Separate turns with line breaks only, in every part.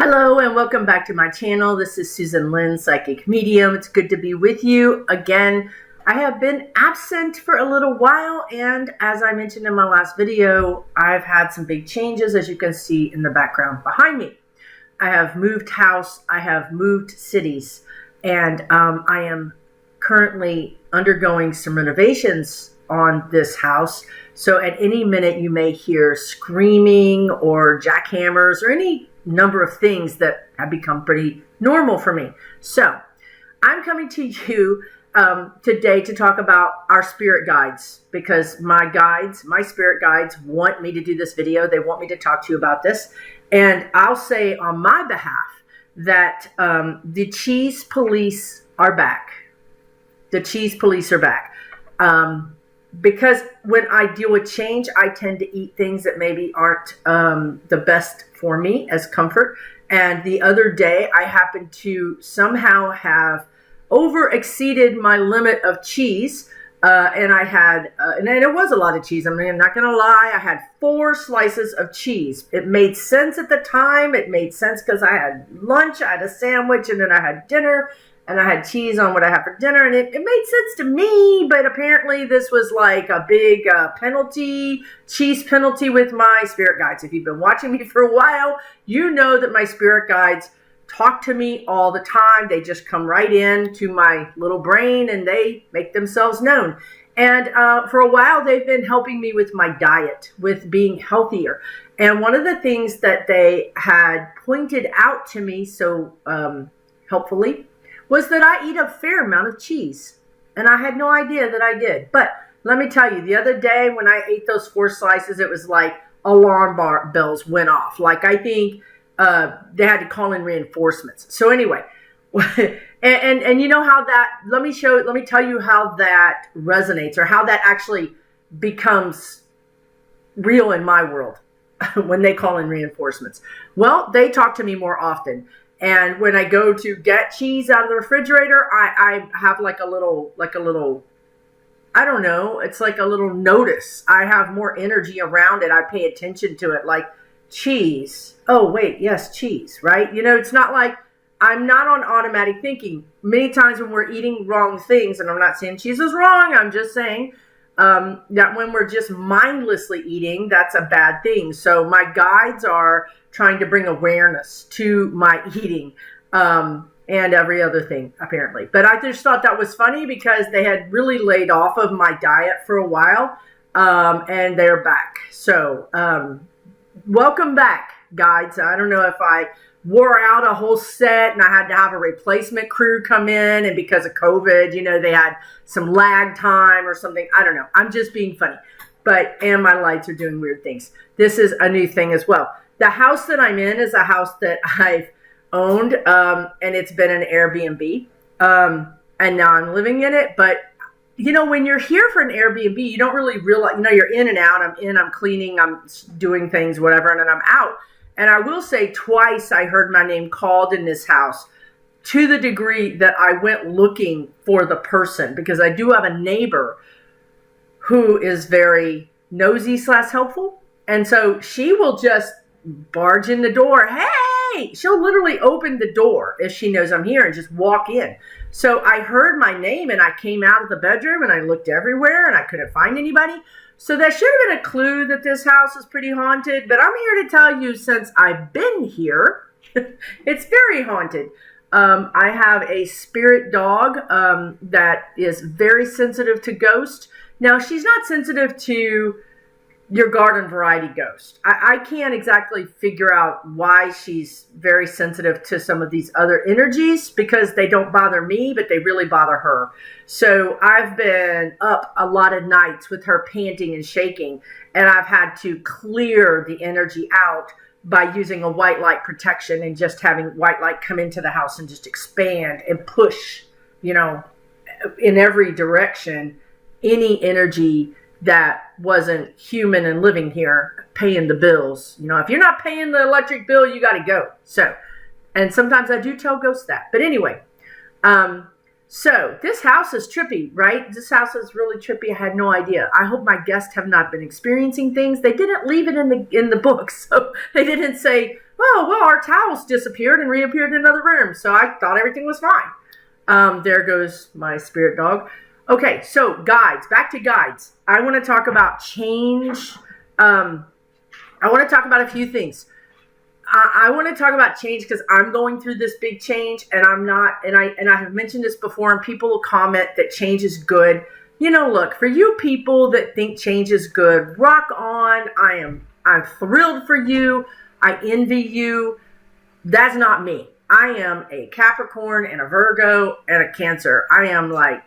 Hello and welcome back to my channel. This is Susan Lynn, Psychic Medium. It's good to be with you again. I have been absent for a little while, and as I mentioned in my last video, I've had some big changes, as you can see in the background behind me. I have moved house, I have moved cities, and I am currently undergoing some renovations on this house. So at any minute you may hear screaming or jackhammers or any number of things that have become pretty normal for me. So I'm coming to you today to talk about our spirit guides, because my spirit guides want me to do this video. They want me to talk to you about this. And I'll say on my behalf that the cheese police are back. The cheese police are back. Because when I deal with change, I tend to eat things that maybe aren't the best for me as comfort. And the other day, I happened to somehow have over-exceeded my limit of cheese. And I had, and it was a lot of cheese. I mean, I'm not going to lie. I had 4 slices of cheese. It made sense at the time. It made sense because I had lunch, I had a sandwich, and then I had dinner. And I had cheese on what I had for dinner, and it made sense to me, but apparently this was like a big cheese penalty with my spirit guides. If you've been watching me for a while, you know that my spirit guides talk to me all the time. They just come right in to my little brain, and they make themselves known. And for a while, they've been helping me with my diet, with being healthier. And one of the things that they had pointed out to me so helpfully was that I eat a fair amount of cheese. And I had no idea that I did. But let me tell you, the other day when I ate those 4 slices, it was like alarm bells went off. Like I think they had to call in reinforcements. So anyway, and you know how that, let me tell you how that resonates, or how that actually becomes real in my world when they call in reinforcements. Well, they talk to me more often. And when I go to get cheese out of the refrigerator, I have like a little, I don't know, it's like a little notice. I have more energy around it. I pay attention to it, like cheese. Oh, wait, yes, cheese, right? You know, it's not like I'm not on automatic thinking. Many times when we're eating wrong things, and I'm not saying cheese is wrong, I'm just saying that when we're just mindlessly eating, that's a bad thing. So my guides are trying to bring awareness to my eating and every other thing, apparently. But I just thought that was funny because they had really laid off of my diet for a while, and they're back. So welcome back, guides. I don't know if I wore out a whole set and I had to have a replacement crew come in, and because of COVID, you know, they had some lag time or something. I don't know. I'm just being funny. And my lights are doing weird things. This is a new thing as well. The house that I'm in is a house that I've owned, and it's been an Airbnb, and now I'm living in it. But, you know, when you're here for an Airbnb, you don't really realize, you know, you're in and out. I'm in, I'm cleaning, I'm doing things, whatever, and then I'm out. And I will say twice I heard my name called in this house, to the degree that I went looking for the person, because I do have a neighbor who is very nosy / helpful. And so she will just barge in the door. Hey, she'll literally open the door if she knows I'm here and just walk in. So I heard my name and I came out of the bedroom and I looked everywhere and I couldn't find anybody. So that should have been a clue that this house is pretty haunted. But I'm here to tell you, since I've been here, it's very haunted. I have a spirit dog that is very sensitive to ghosts. Now, she's not sensitive to your garden variety ghost. I can't exactly figure out why she's very sensitive to some of these other energies, because they don't bother me, but they really bother her. So I've been up a lot of nights with her panting and shaking, and I've had to clear the energy out by using a white light protection and just having white light come into the house and just expand and push, you know, in every direction, any energy that wasn't human and living here, paying the bills. You know, if you're not paying the electric bill, you got to go. So, and sometimes I do tell ghosts that. But anyway, so this house is trippy, right? This house is really trippy. I had no idea. I hope my guests have not been experiencing things. They didn't leave it in the book, so they didn't say oh, well, our towels disappeared and reappeared in another room. So I thought everything was fine. There goes my spirit dog. Okay, so guides, back to guides. I want to talk about change. I want to talk about a few things. I want to talk about change because I'm going through this big change, and I'm not, and I have mentioned this before, and people will comment that change is good. You know, look, for you people that think change is good, rock on. I'm thrilled for you. I envy you. That's not me. I am a Capricorn and a Virgo and a Cancer. I am like,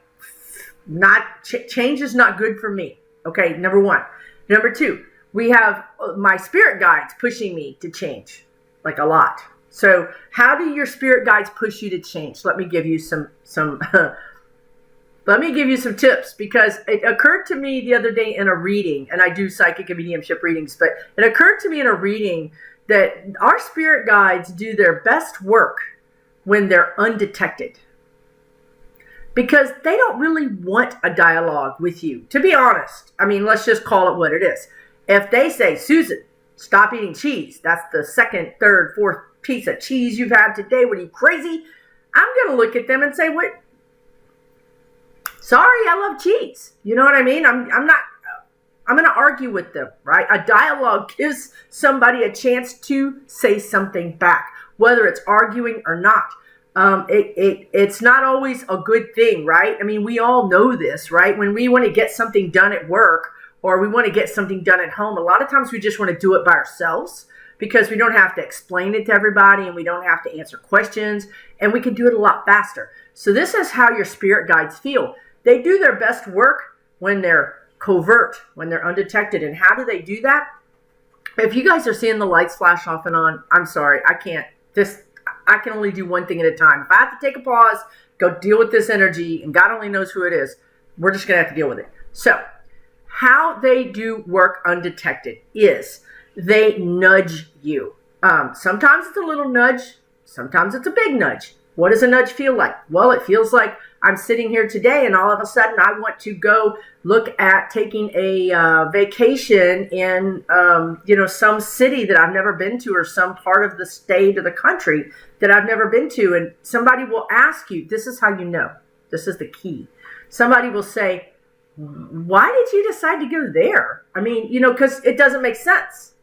change is not good for me. Okay, number one. Number two, we have my spirit guides pushing me to change, like a lot. So how do your spirit guides push you to change? Let me give you some let me give you some tips, because it occurred to me the other day in a reading, and I do psychic and mediumship readings, but it occurred to me in a reading that our spirit guides do their best work when they're undetected, because they don't really want a dialogue with you, to be honest. I mean, let's just call it what it is. If they say, Susan, stop eating cheese, that's the second, third, fourth piece of cheese you've had today, what are you, crazy? I'm going to look at them and say, what? Sorry, I love cheese. You know what I mean? I'm going to argue with them, right? A dialogue gives somebody a chance to say something back, whether it's arguing or not. It's not always a good thing, right? I mean, we all know this, right? When we want to get something done at work, or we want to get something done at home, a lot of times we just want to do it by ourselves, because we don't have to explain it to everybody, and we don't have to answer questions, and we can do it a lot faster. So this is how your spirit guides feel. They do their best work when they're covert, when they're undetected. And how do they do that? If you guys are seeing the lights flash off and on, I'm sorry, I can't. I can only do one thing at a time. If I have to take a pause, go deal with this energy, and God only knows who it is, we're just going to have to deal with it. So how they do work undetected is they nudge you. Sometimes it's a little nudge. Sometimes it's a big nudge. What does a nudge feel like? Well, it feels like I'm sitting here today, and all of a sudden I want to go look at taking a vacation in, some city that I've never been to, or some part of the state or the country that I've never been to. And somebody will ask you, this is how you know, this is the key. Somebody will say, why did you decide to go there? I mean, because it doesn't make sense,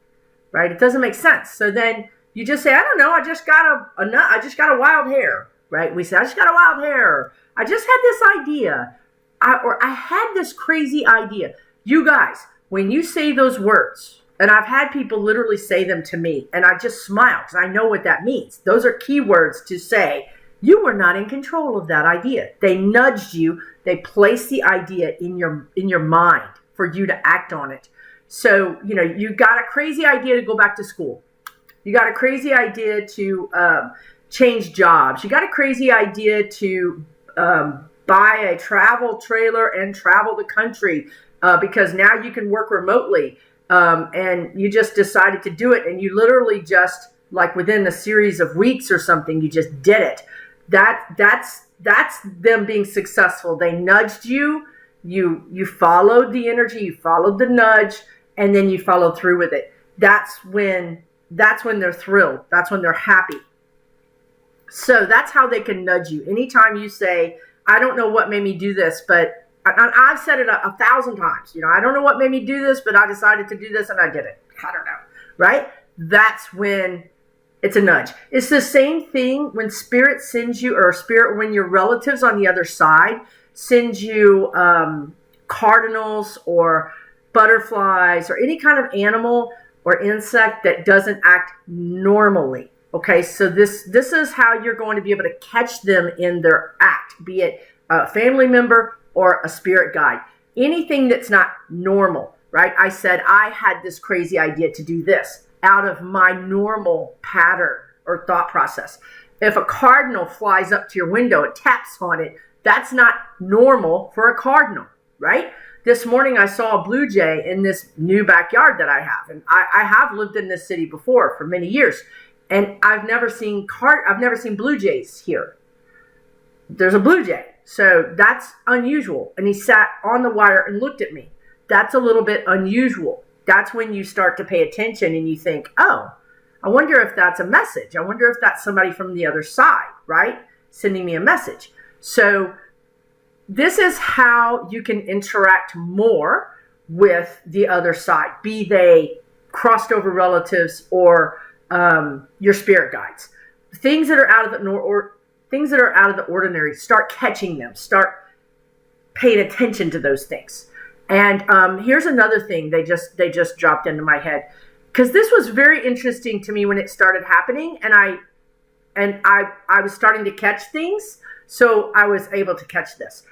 right? It doesn't make sense. So then you just say, I don't know, I just got a wild hair, right? We say, I just got a wild hair. I just had this idea, I had this crazy idea. You guys, when you say those words, and I've had people literally say them to me, and I just smile because I know what that means. Those are key words to say, you were not in control of that idea. They nudged you. They placed the idea in your mind for you to act on it. So, you got a crazy idea to go back to school. You got a crazy idea to change jobs. You got a crazy idea to buy a travel trailer and travel the country because now you can work remotely. And you just decided to do it, and you literally just, like within a series of weeks or something, you just did it. That's them being successful. They nudged you. You followed the energy. You followed the nudge, and then you followed through with it. That's when they're thrilled. That's when they're happy. So that's how they can nudge you. Anytime you say, I don't know what made me do this, but I've said it 1,000 times. I don't know what made me do this, but I decided to do this and I did it. I don't know, right? That's when it's a nudge. It's the same thing when spirit sends you, when your relatives on the other side send you cardinals or butterflies or any kind of animal or insect that doesn't act normally. Okay, so this is how you're going to be able to catch them in their act, be it a family member or a spirit guide. Anything that's not normal, right? I said I had this crazy idea to do this out of my normal pattern or thought process. If a cardinal flies up to your window and taps on it, that's not normal for a cardinal, right? This morning I saw a blue jay in this new backyard that I have. And I have lived in this city before for many years. And I've never seen blue jays here. There's a blue jay. So that's unusual. And he sat on the wire and looked at me. That's a little bit unusual. That's when you start to pay attention and you think, oh, I wonder if that's a message. I wonder if that's somebody from the other side, right? Sending me a message. So this is how you can interact more with the other side, be they crossed over relatives or your spirit guides. Things that are out of the ordinary, start catching them. Start paying attention to those things. And here's another thing they just dropped into my head, because this was very interesting to me when it started happening, and I was starting to catch things, so I was able to catch this.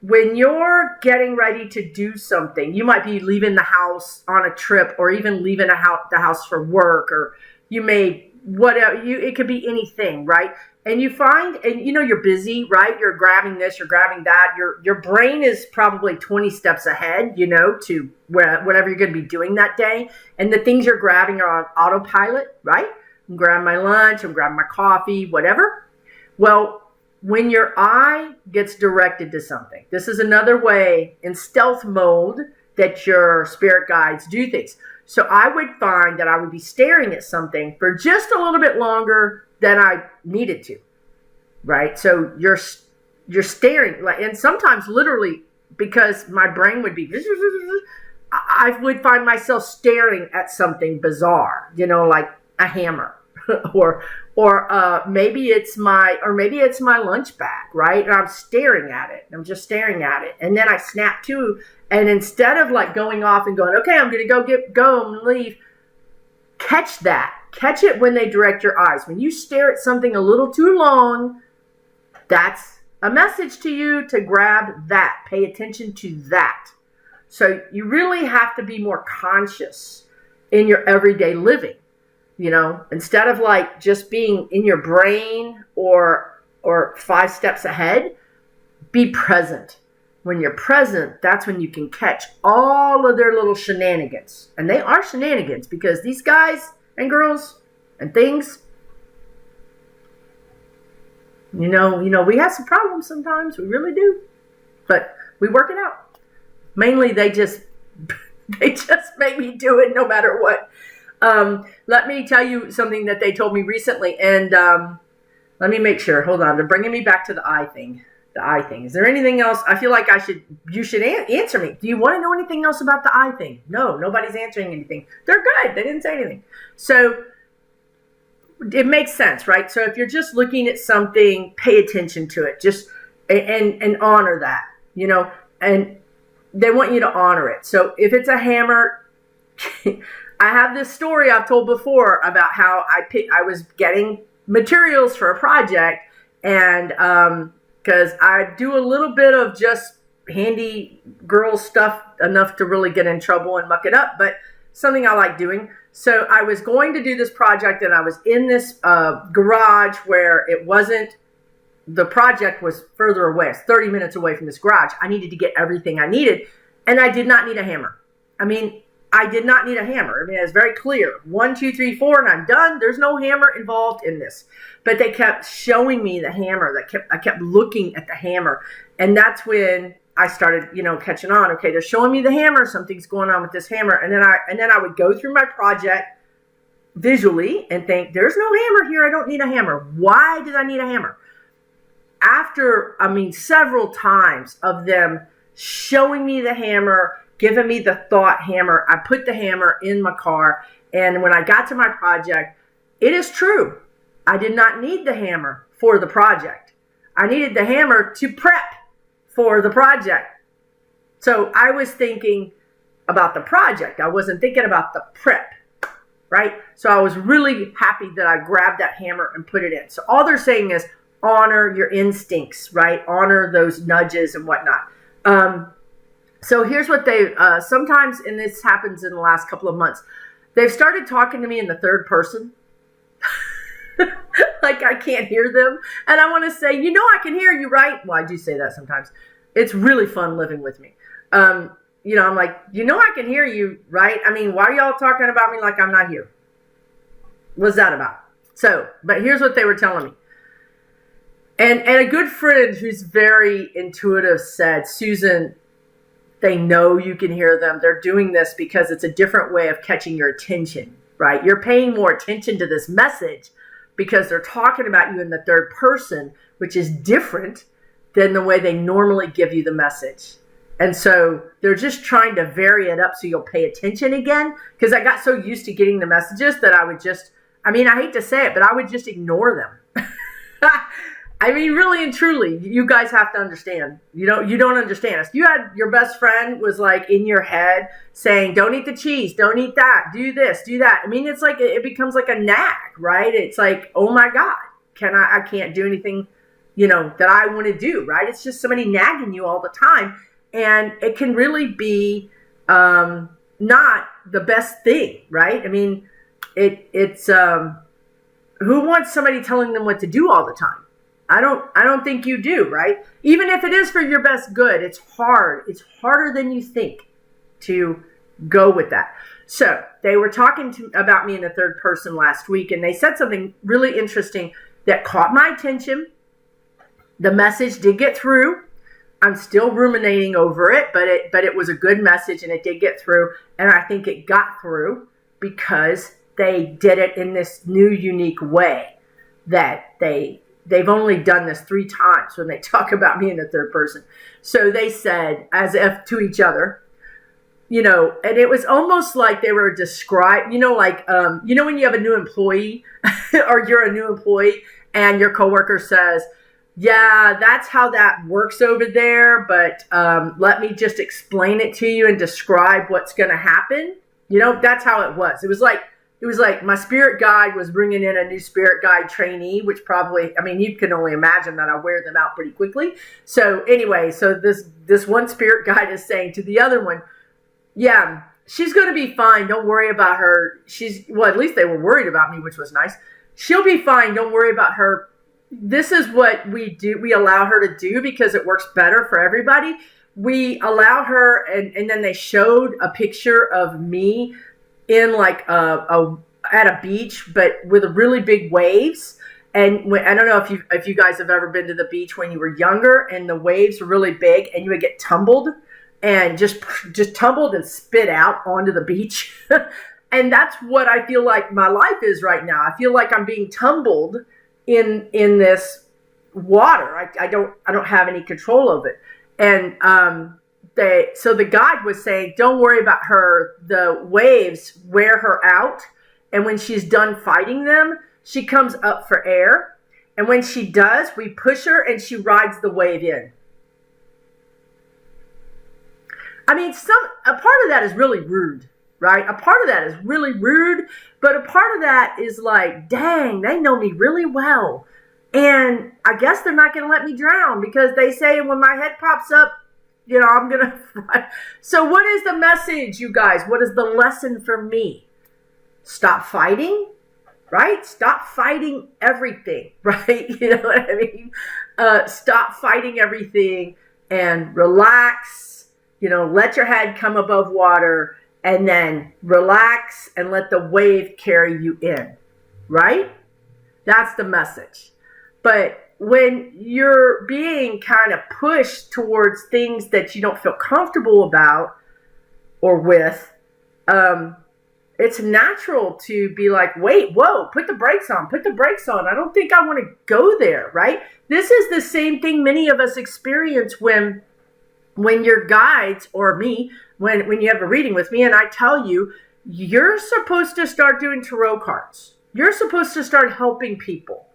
When you're getting ready to do something, you might be leaving the house on a trip, or even leaving the house for work, or you may, whatever, it could be anything, right? And you find, and you're busy, right? You're grabbing this, you're grabbing that. Your brain is probably 20 steps ahead, to whatever you're going to be doing that day. And the things you're grabbing are on autopilot, right? I'm grabbing my lunch, I'm grabbing my coffee, whatever. Well, when your eye gets directed to something, this is another way in stealth mode that your spirit guides do things. So I would find that I would be staring at something for just a little bit longer than I needed to, right? So you're staring, and sometimes literally, because my brain would be, I would find myself staring at something bizarre, like a hammer, or maybe it's my lunch bag, right? And I'm staring at it. I'm just staring at it, and then I snap to, and instead of like going off and going, okay, I'm gonna go and leave, catch that. Catch it when they direct your eyes. When you stare at something a little too long, that's a message to you to grab that. Pay attention to that. So you really have to be more conscious in your everyday living. Instead of like just being in your brain or 5 steps ahead, be present. When you're present, that's when you can catch all of their little shenanigans. And they are shenanigans, because these guys and girls and things, we have some problems sometimes. We really do. But we work it out. Mainly they just make me do it no matter what. Let me tell you something that they told me recently, and let me make sure. Hold on. They're bringing me back to the eye thing. The eye thing. Is there anything else? I feel like you should answer me. Do you want to know anything else about the eye thing? No, nobody's answering anything. They're good. They didn't say anything. So it makes sense, right? So if you're just looking at something, pay attention to it. Just and honor that, and they want you to honor it. So if it's a hammer, I have this story I've told before about how I was getting materials for a project, and because I do a little bit of just handy girl stuff, enough to really get in trouble and muck it up, but something I like doing. So I was going to do this project, and I was in this garage where the project was further away. It's 30 minutes away from this garage. I needed to get everything I needed, and I did not need a hammer. I did not need a hammer. It was very clear. 1, 2, 3, 4, and I'm done. There's no hammer involved in this. But they kept showing me the hammer. I kept looking at the hammer. And that's when I started, catching on. Okay, they're showing me the hammer. Something's going on with this hammer. And then I would go through my project visually and think, there's no hammer here. I don't need a hammer. Why did I need a hammer? After, several times of them showing me the hammer, giving me the thought hammer, I put the hammer in my car. And when I got to my project, it is true. I did not need the hammer for the project. I needed the hammer to prep for the project. So I was thinking about the project. I wasn't thinking about the prep, right? So I was really happy that I grabbed that hammer and put it in. So all they're saying is honor your instincts, right? Honor those nudges and whatnot. So here's what they, sometimes, and this happens in the last couple of months, they've started talking to me in the third person. Like I can't hear them. And I want to say, I can hear you, right? Well, I do say that sometimes. It's really fun living with me. I'm like, I can hear you, right? Why are y'all talking about me like I'm not here? What's that about? So, but here's what they were telling me. And a good friend who's very intuitive said, Susan, they know you can hear them. They're doing this because it's a different way of catching your attention. right? You're paying more attention to this message because they're talking about you in the third person, which is different than the way they normally give you the message. And so they're just trying to vary it up so you'll pay attention again. Because I got so used to getting the messages that I would just, I hate to say it, but I would just ignore them. Really and truly, you guys have to understand. You don't understand us. You had your best friend was like in your head saying, don't eat the cheese, don't eat that, do this, do that. It's like, it becomes like a nag, right? It's like, oh my God, I can't do anything, that I want to do, right? It's just somebody nagging you all the time. And it can really be not the best thing, right? It's who wants somebody telling them what to do all the time? I don't think you do, right? Even if it is for your best good, it's hard. It's harder than you think to go with that. So they were talking about me in the third person last week, and they said something really interesting that caught my attention. The message did get through. I'm still ruminating over it, but it was a good message and it did get through. And I think it got through because they did it in this new, unique way that they've only done this 3 times when they talk about me in the third person. So they said, as if to each other, and it was almost like they were describing, when you have a new employee or you're a new employee and your coworker says, yeah, that's how that works over there, but let me just explain it to you and describe what's going to happen. That's how it was. It was like my spirit guide was bringing in a new spirit guide trainee, which probably, you can only imagine that I wear them out pretty quickly. So anyway, this one spirit guide is saying to the other one, yeah, she's going to be fine. Don't worry about her. At least they were worried about me, which was nice. She'll be fine. Don't worry about her. This is what we do. We allow her to do because it works better for everybody. We allow her, and then they showed a picture of me in like at a beach, but with really big waves. And I don't know if you guys have ever been to the beach when you were younger, and the waves were really big, and you would get tumbled and just tumbled and spit out onto the beach. And that's what I feel like my life is right now. I feel like I'm being tumbled in this water. I don't have any control of it. And so the guide was saying, don't worry about her. The waves wear her out. And when she's done fighting them, she comes up for air. And when she does, we push her and she rides the wave in. A part of that is really rude, right? A part of that is really rude, but a part of that is like, dang, they know me really well. And I guess they're not going to let me drown because they say when my head pops up, I'm going to fly. So what is the message, you guys? What is the lesson for me? Stop fighting, right? Stop fighting everything, right? You know what I mean? Stop fighting everything and relax. Let your head come above water and then relax and let the wave carry you in, right? That's the message. But when you're being kind of pushed towards things that you don't feel comfortable about or with, it's natural to be like, wait, whoa, put the brakes on. I don't think I want to go there, right? This is the same thing many of us experience when your guides or me, when you have a reading with me and I tell you, you're supposed to start doing tarot cards. You're supposed to start helping people.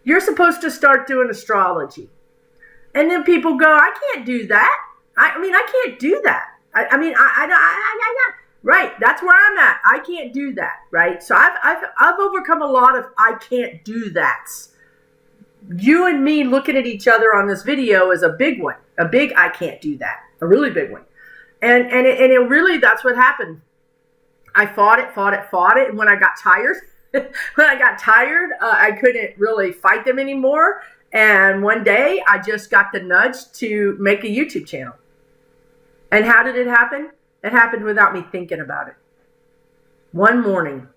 You're supposed to start doing astrology. And then people go, I can't do that. I can't do that. Right. That's where I'm at. I can't do that. Right. So I've overcome a lot of I can't do that. You and me looking at each other on this video is a big one. A big I can't do that. A really big one. And it really, that's what happened. I fought it. And when I got tired, I couldn't really fight them anymore. And one day I just got the nudge to make a YouTube channel. And how did it happen? It happened without me thinking about it. One morning,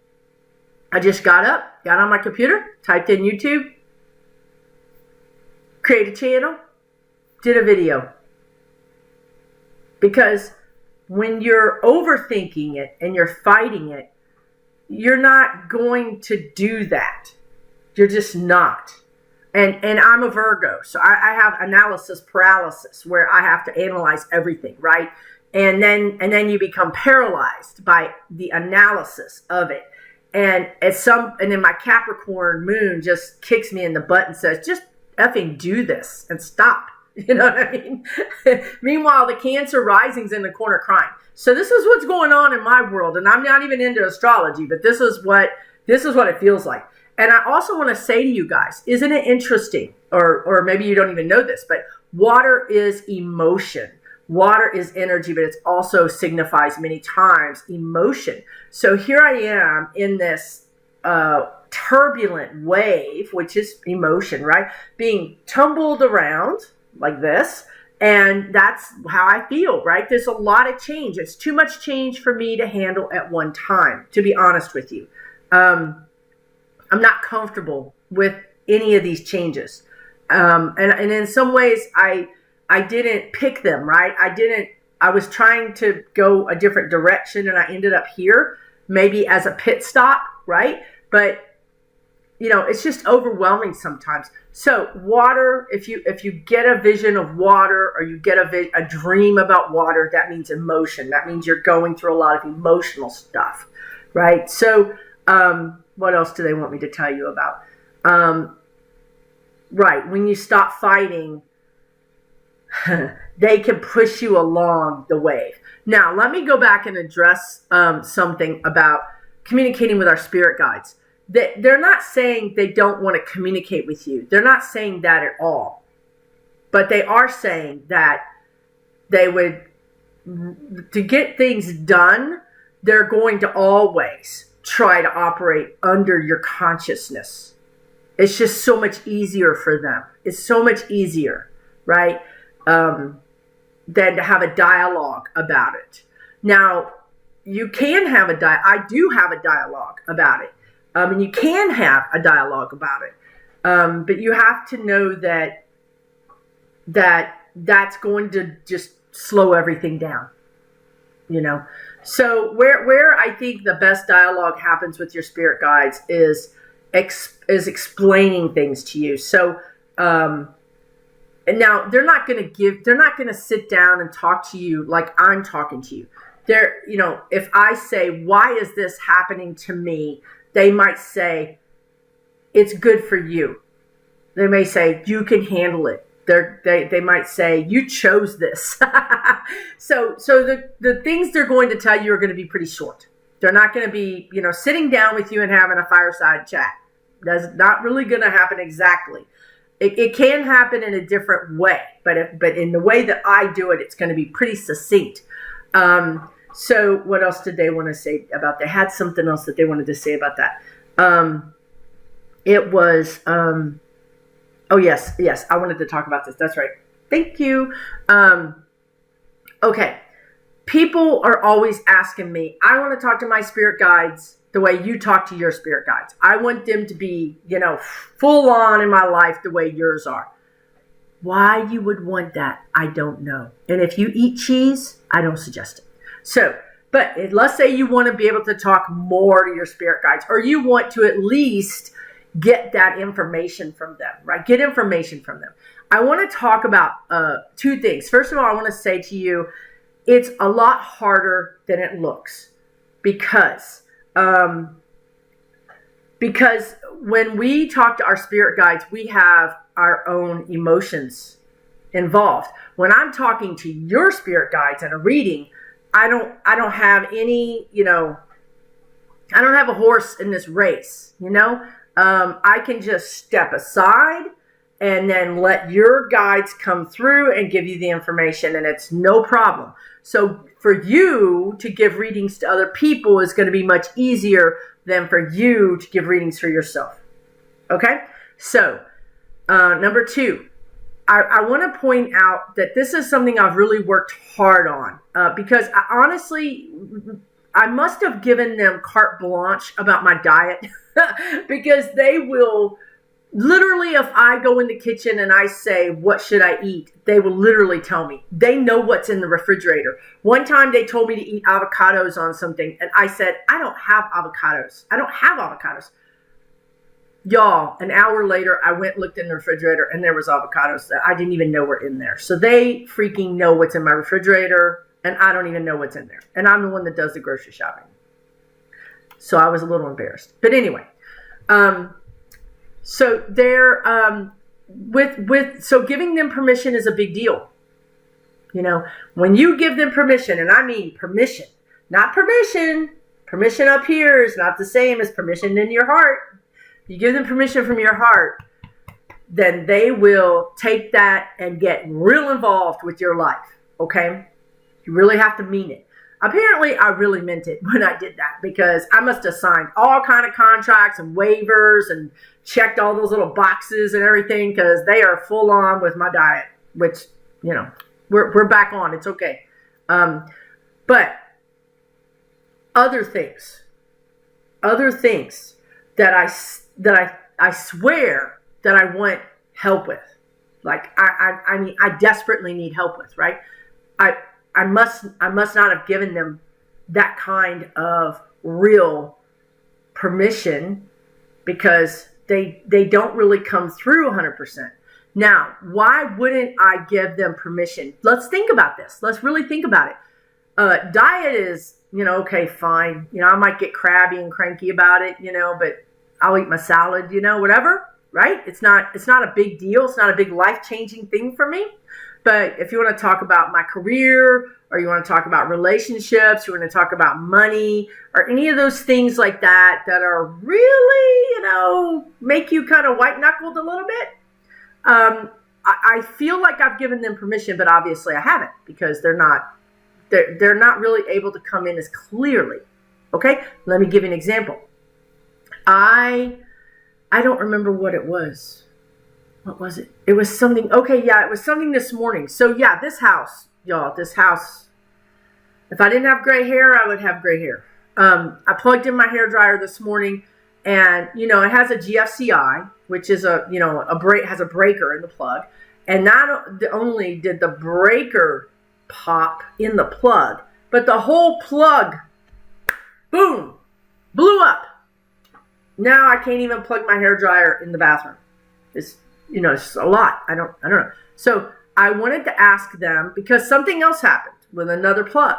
I just got up, got on my computer, typed in YouTube, created a channel, did a video. Because when you're overthinking it and you're fighting it, you're not going to do that. You're just not. And I'm a Virgo, so I have analysis paralysis where I have to analyze everything, right? And then you become paralyzed by the analysis of it. And then my Capricorn moon just kicks me in the butt and says, just effing do this and stop. You know what I mean? Meanwhile, the Cancer rising's in the corner crying. So this is what's going on in my world. And I'm not even into astrology, but this is what it feels like. And I also want to say to you guys, isn't it interesting? Or maybe you don't even know this, but water is emotion. Water is energy, but it also signifies many times emotion. So here I am in this turbulent wave, which is emotion, right? Being tumbled around like this. And that's how I feel, right? There's a lot of change. It's too much change for me to handle at one time, to be honest with you. I'm not comfortable with any of these changes. And in some ways, I didn't pick them, right? I was trying to go a different direction and I ended up here, maybe as a pit stop, right? But it's just overwhelming sometimes. So water, if you get a vision of water or you get a dream about water, that means emotion. That means you're going through a lot of emotional stuff, right? So what else do they want me to tell you about? Right, when you stop fighting, they can push you along the wave. Now, let me go back and address something about communicating with our spirit guides. They're not saying they don't want to communicate with you. They're not saying that at all. But they are saying that they would, to get things done, they're going to always try to operate under your consciousness. It's just so much easier for them. It's so much easier, right? Than to have a dialogue about it. Now, you can have I do have a dialogue about it. And you can have a dialogue about it. But you have to know that's going to just slow everything down, So where I think the best dialogue happens with your spirit guides is explaining things to you. So, and now they're not going to sit down and talk to you like I'm talking to you. If I say, why is this happening to me? They might say, it's good for you. They may say, you can handle it. They might say, you chose this. So the things they're going to tell you are going to be pretty short. They're not going to be, sitting down with you and having a fireside chat. That's not really going to happen exactly. It can happen in a different way, but in the way that I do it, it's going to be pretty succinct. So what else did they want to say about that? They had something else that they wanted to say about that. It was, oh yes, I wanted to talk about this. That's right. Thank you. Okay. People are always asking me, I want to talk to my spirit guides the way you talk to your spirit guides. I want them to be, full on in my life the way yours are. Why you would want that, I don't know. And if you eat cheese, I don't suggest it. So, but let's say you want to be able to talk more to your spirit guides, or you want to at least get that information from them, right? Get information from them. I want to talk about two things. First of all, I want to say to you, it's a lot harder than it looks because when we talk to our spirit guides, we have our own emotions involved. When I'm talking to your spirit guides in a reading, I don't have any, I don't have a horse in this race, I can just step aside and then let your guides come through and give you the information, and it's no problem. So for you to give readings to other people is going to be much easier than for you to give readings for yourself. Okay? So, number two, I want to point out that this is something I've really worked hard on because honestly, I must have given them carte blanche about my diet because they will Literally, if I go in the kitchen and I say, what should I eat? They will literally tell me. They know what's in the refrigerator. One time they told me to eat avocados on something, and I said, I don't have avocados. I don't have avocados. Y'all, an hour later, I went and looked in the refrigerator, and there was avocados that I didn't even know were in there. So they freaking know what's in my refrigerator, and I don't even know what's in there. And I'm the one that does the grocery shopping. So I was a little embarrassed. But anyway, so they're so giving them permission is a big deal. You know, when you give them permission, and I mean permission, not permission. Permission up here is not the same as permission in your heart. You give them permission from your heart, then they will take that and get real involved with your life. Okay? You really have to mean it. Apparently, I really meant it when I did that, because I must have signed all kind of contracts and waivers and checked all those little boxes and everything, because they are full on with my diet, which, you know, we're back on. It's okay. But other things that I swear that I want help with. Like I mean, I desperately need help with, right? I must not have given them that kind of real permission, because they don't really come through 100%. Now, why wouldn't I give them permission? Let's think about this. Let's really think about it. Diet is, you know, okay, fine. You know, I might get crabby and cranky about it, you know, but I'll eat my salad, you know, whatever, right? It's not a big deal. It's not a big life-changing thing for me. But if you want to talk about my career, or you want to talk about relationships, you want to talk about money, or any of those things like that are really, you know, make you kind of white-knuckled a little bit, I feel like I've given them permission, but obviously I haven't, because they're not really able to come in as clearly. Okay? Let me give you an example. I don't remember what it was. What was it? It was something. Okay, yeah, it was something this morning. So yeah, this house, y'all, this house. If I didn't have gray hair, I would have gray hair. I plugged in my hairdryer this morning, and you know, it has a GFCI, which is has a breaker in the plug. And not only did the breaker pop in the plug, but the whole plug, boom, blew up. Now I can't even plug my hairdryer in the bathroom. It's a lot. I don't know. So I wanted to ask them, because something else happened with another plug.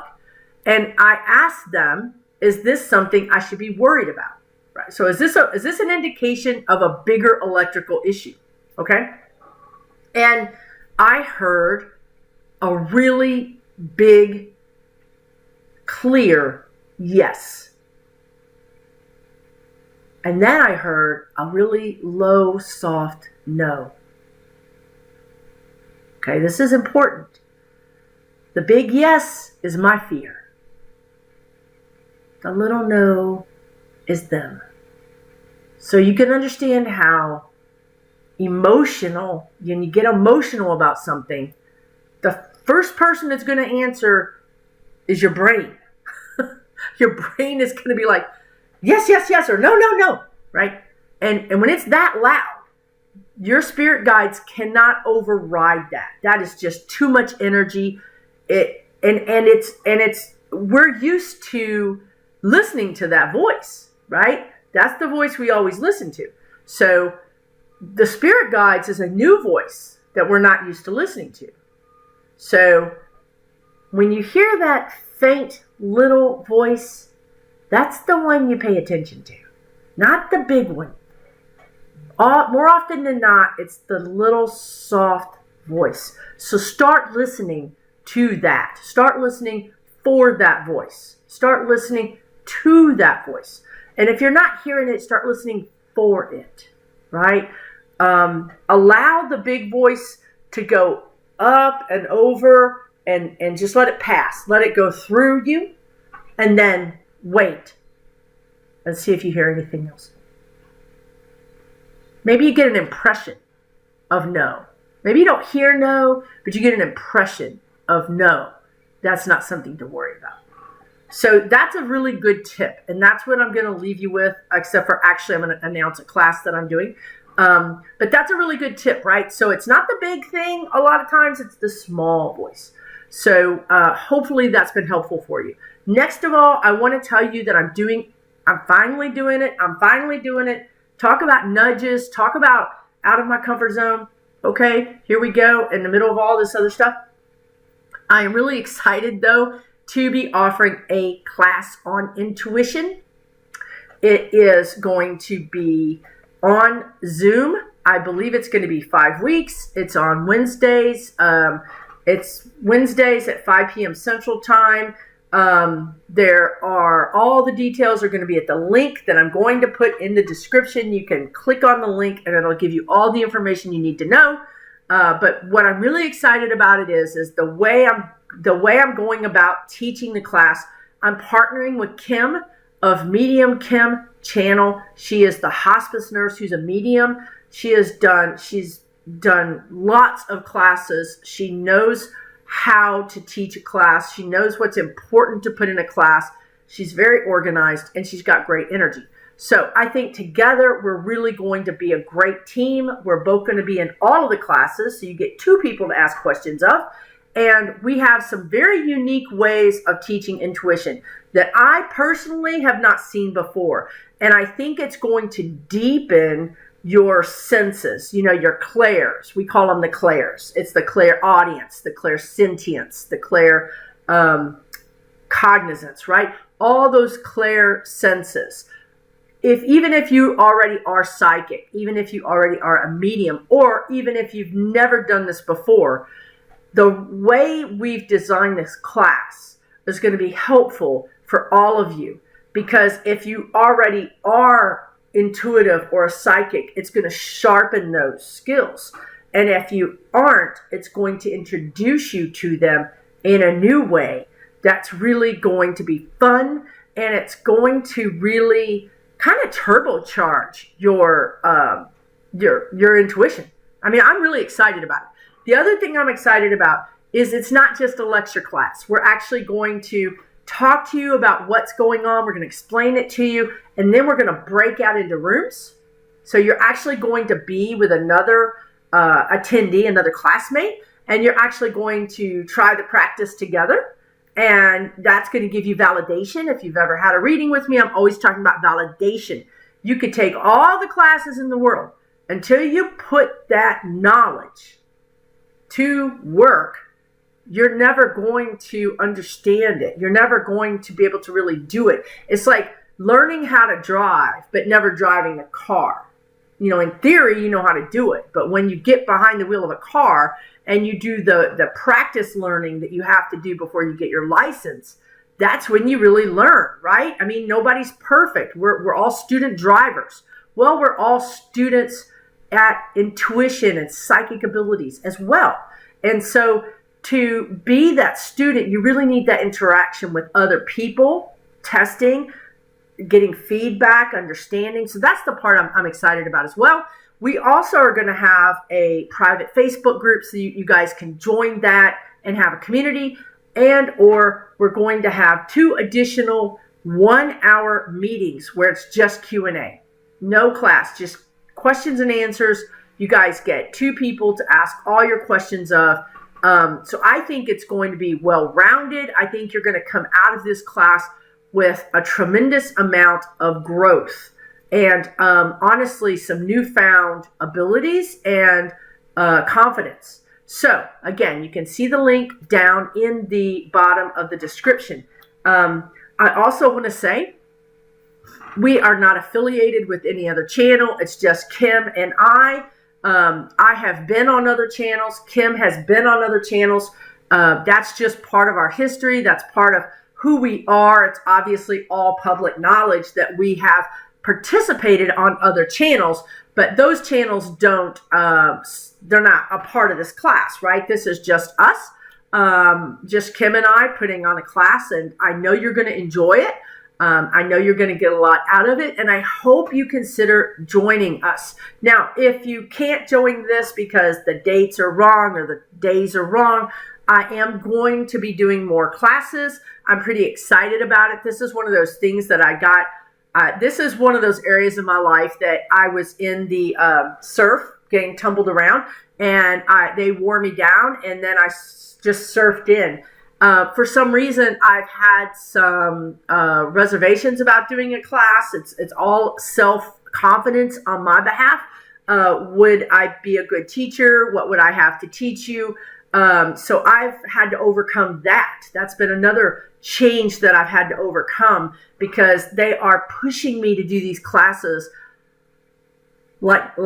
And I asked them, is this something I should be worried about? Right. So is this an indication of a bigger electrical issue? Okay. And I heard a really big, clear yes. And then I heard a really low, soft no. Okay, this is important. The big yes is my fear. The little no is them. So you can understand how emotional, when you get emotional about something, the first person that's going to answer is your brain. Your brain is going to be like, yes, yes, yes, or no, no, no, right? And when it's that loud, your spirit guides cannot override that. That is just too much energy. We're used to listening to that voice, right? That's the voice we always listen to. So the spirit guides is a new voice that we're not used to listening to. So when you hear that faint little voice, that's the one you pay attention to, not the big one. More often than not, it's the little soft voice. So start listening to that. Start listening for that voice. Start listening to that voice. And if you're not hearing it, start listening for it, right? Allow the big voice to go up and over and just let it pass. Let it go through you, and then wait and see if you hear anything else. Maybe you get an impression of no. Maybe you don't hear no, but you get an impression of no. That's not something to worry about. So that's a really good tip. And that's what I'm going to leave you with, except for actually I'm going to announce a class that I'm doing. But that's a really good tip, right? So it's not the big thing. A lot of times it's the small voice. So hopefully that's been helpful for you. Next of all, I want to tell you that I'm finally doing it. Talk about nudges, talk about out of my comfort zone. Okay, here we go in the middle of all this other stuff. I am really excited though to be offering a class on intuition. It is going to be on Zoom. I believe it's going to be 5 weeks. It's on Wednesdays. It's Wednesdays at 5 p.m. Central Time. All the details are going to be at the link that I'm going to put in the description. You can click on the link and it'll give you all the information you need to know. But what I'm really excited about it is the way I'm going about teaching the class. I'm partnering with Kim of Medium Kim channel. She is the hospice nurse who's a medium. She's done lots of classes. She knows how to teach a class. She knows what's important to put in a class. She's very organized and she's got great energy. So I think together we're really going to be a great team. We're both going to be in all of the classes. So you get 2 people to ask questions of. And we have some very unique ways of teaching intuition that I personally have not seen before. And I think it's going to deepen your senses, your clairs. We call them the clairs. It's the clairaudience, the clairsentience, the cognizance, right? All those clair senses. Even if you already are psychic, even if you already are a medium, or even if you've never done this before, the way we've designed this class is going to be helpful for all of you. Because if you already are intuitive or a psychic, it's going to sharpen those skills. And if you aren't, it's going to introduce you to them in a new way that's really going to be fun, and it's going to really kind of turbocharge your intuition. I mean, I'm really excited about it. The other thing I'm excited about is it's not just a lecture class. We're actually going to talk to you about what's going on. We're going to explain it to you, and then we're going to break out into rooms. So you're actually going to be with another attendee, another classmate, and you're actually going to try the practice together. And that's going to give you validation. If you've ever had a reading with me, I'm always talking about validation. You could take all the classes in the world until you put that knowledge to work. You're never going to understand it. You're never going to be able to really do it. It's like learning how to drive, but never driving a car. In theory, you know how to do it. But when you get behind the wheel of a car and you do the practice learning that you have to do before you get your license, that's when you really learn, right? I mean, nobody's perfect. We're all student drivers. Well, we're all students at intuition and psychic abilities as well. And so to be that student, you really need that interaction with other people, testing, getting feedback, understanding. So that's the part I'm excited about as well. We also are going to have a private Facebook group so you guys can join that and have a community. Or we're going to have 2 additional 1-hour meetings where it's just Q&A. No class, just questions and answers. You guys get 2 people to ask all your questions of. So I think it's going to be well-rounded. I think you're going to come out of this class with a tremendous amount of growth and honestly some newfound abilities and confidence. So again, you can see the link down in the bottom of the description. I also want to say we are not affiliated with any other channel. It's just Kim and I. I have been on other channels. Kim has been on other channels. That's just part of our history. That's part of who we are. It's obviously all public knowledge that we have participated on other channels, but those channels don't, they're not a part of this class, right? This is just us, just Kim and I putting on a class, and I know you're going to enjoy it. I know you're going to get a lot out of it, and I hope you consider joining us. Now, if you can't join this because the dates are wrong or the days are wrong, I am going to be doing more classes. I'm pretty excited about it. This is one of those things that I this is one of those areas of my life that I was in the surf, getting tumbled around, and they wore me down, and then I just surfed in. For some reason, I've had some reservations about doing a class. It's all self-confidence on my behalf. Would I be a good teacher? What would I have to teach you? So I've had to overcome that. That's been another change that I've had to overcome, because they are pushing me to do these classes like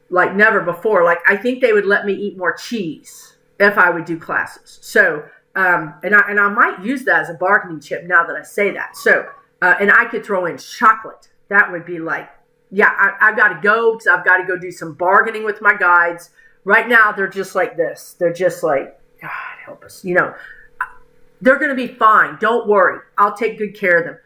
never before. Like, I think they would let me eat more cheese if I would do classes. So, and I might use that as a bargaining chip now that I say that. So, and I could throw in chocolate. That would be like, yeah, I've got to go, because I've got to go do some bargaining with my guides. Right now, they're just like this. They're just like, God help us. You know, they're going to be fine. Don't worry. I'll take good care of them.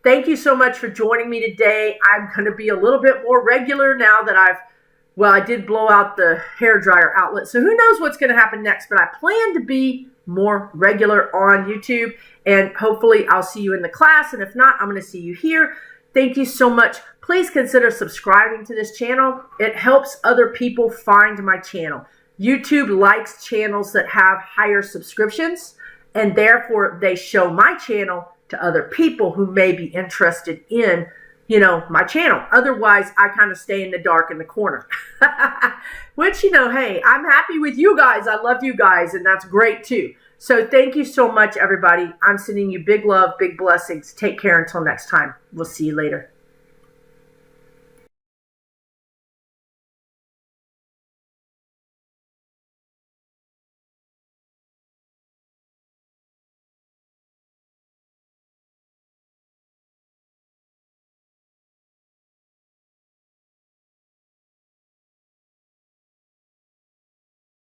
Thank you so much for joining me today. I'm going to be a little bit more regular now that I did blow out the hairdryer outlet. So who knows what's going to happen next, but I plan to be more regular on YouTube, and hopefully I'll see you in the class. And if not, I'm going to see you here. Thank you so much. Please consider subscribing to this channel. It helps other people find my channel. YouTube likes channels that have higher subscriptions, and therefore they show my channel to other people who may be interested in, you know, my channel. Otherwise, I kind of stay in the dark in the corner. Which, you know, hey, I'm happy with you guys. I love you guys, and that's great too. So thank you so much, everybody. I'm sending you big love, big blessings. Take care until next time. We'll see you later.